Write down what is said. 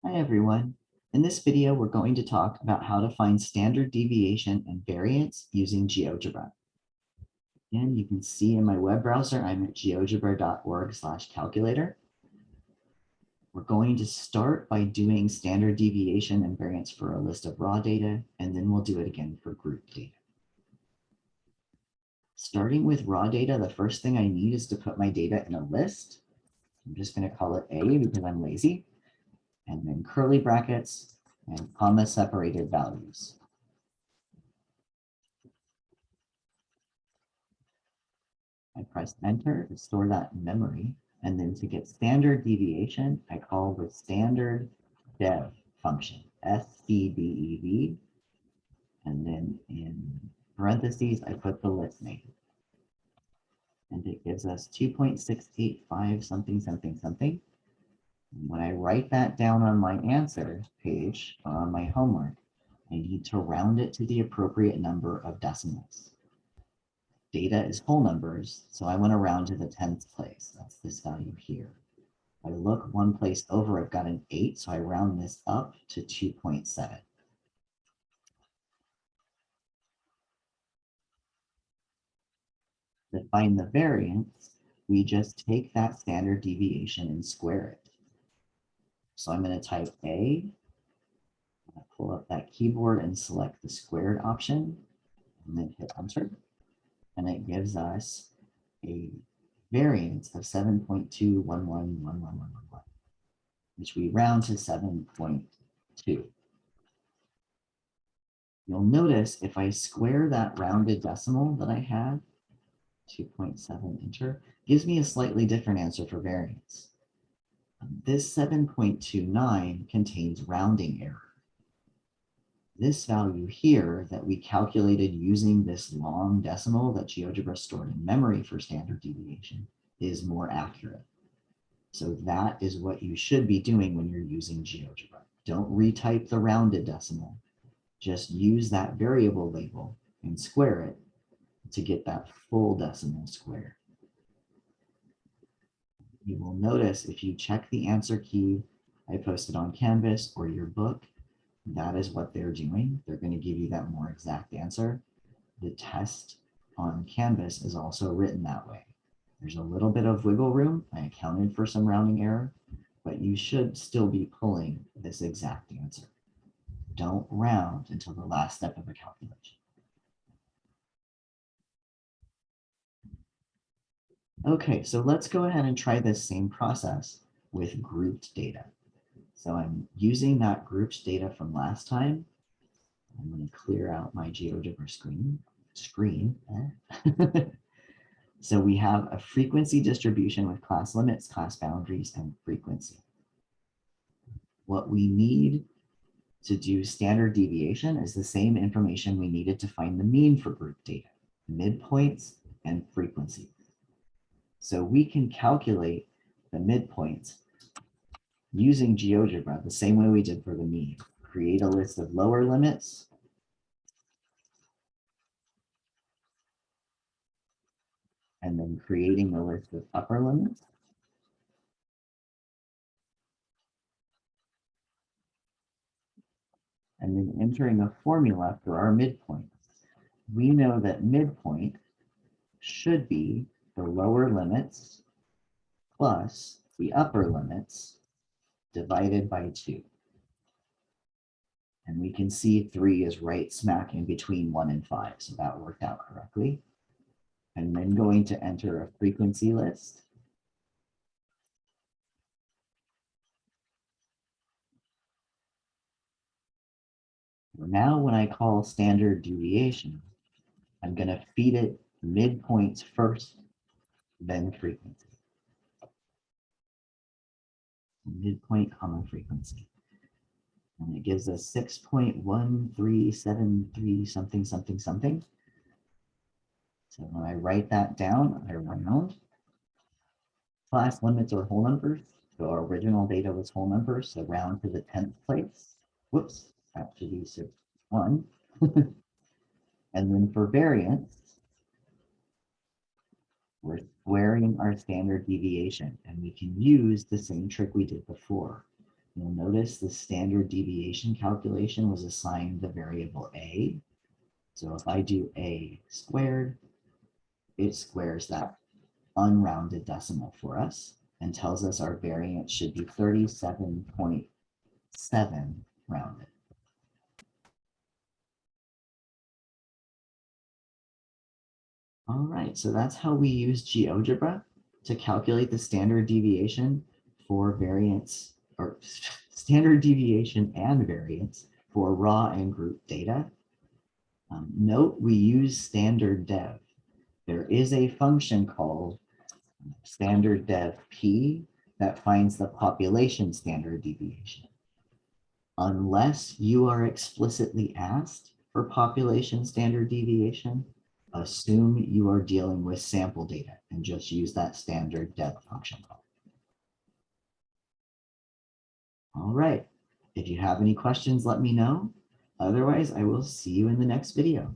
Hi everyone. In this video, we're going to talk about how to find standard deviation and variance using GeoGebra. And you can see in my web browser, I'm at geogebra.org/calculator. We're going to start by doing standard deviation and variance for a list of raw data, and then we'll do it again for group data. Starting with raw data, the first thing I need is to put my data in a list. I'm just going to call it A because I'm lazy, and then curly brackets and comma separated values. I press enter to store that in memory. And then to get standard deviation, I call the standard dev function, STDEV. And then in parentheses, I put the list name. And it gives us 2.685 something, something, something. And when I write that down on my answer page or on my homework, I need to round it to the appropriate number of decimals. Data is whole numbers, so I want to round to the 10th place. That's this value here. If I look one place over, I've got an 8, so I round this up to 2.7. To find the variance, we just take that standard deviation and square it. So I'm going to type A, pull up that keyboard and select the squared option, and then hit enter. And it gives us a variance of 7.2111111, which we round to 7.2. You'll notice if I square that rounded decimal that I had, 2.7 enter, gives me a slightly different answer for variance. This 7.29 contains rounding error. This value here that we calculated using this long decimal that GeoGebra stored in memory for standard deviation is more accurate. So that is what you should be doing when you're using GeoGebra. Don't retype the rounded decimal. Just use that variable label and square it to get that full decimal square. You will notice if you check the answer key I posted on Canvas or your book, that is what they're doing. They're going to give you that more exact answer. The test on Canvas is also written that way. There's a little bit of wiggle room. I accounted for some rounding error, but you should still be pulling this exact answer. Don't round until the last step of a calculation. Okay, so let's go ahead and try this same process with grouped data. So I'm using that grouped data from last time. I'm going to clear out my GeoGebra screen. So we have a frequency distribution with class limits, class boundaries, and frequency. What we need to do standard deviation is the same information we needed to find the mean for group data, midpoints and frequency. So we can calculate the midpoints using GeoGebra the same way we did for the mean. Create a list of lower limits. And then creating a list of upper limits. And then entering a formula for our midpoint. We know that midpoint should be the lower limits plus the upper limits divided by 2. And we can see 3 is right smack in between 1 and 5, so that worked out correctly. And then going to enter a frequency list. Now when I call standard deviation, I'm going to feed it midpoints first, then frequency. Midpoint, comma, frequency. And it gives us 6.1373 something, something, something. So when I write that down, I round. Class limits are whole numbers. So our original data was whole numbers, so round to the 10th place. Whoops, that should be 1. And then for variance, we're squaring our standard deviation, and we can use the same trick we did before. You'll notice the standard deviation calculation was assigned the variable a. So if I do a squared, it squares that unrounded decimal for us and tells us our variance should be 37.7 rounded. All right, so that's how we use GeoGebra to calculate the standard deviation for variance, or standard deviation and variance for raw and group data. Note we use standard dev. There is a function called standard dev p that finds the population standard deviation. Unless you are explicitly asked for population standard deviation, assume you are dealing with sample data and just use that standard dev function call. All right, if you have any questions, let me know. Otherwise, I will see you in the next video.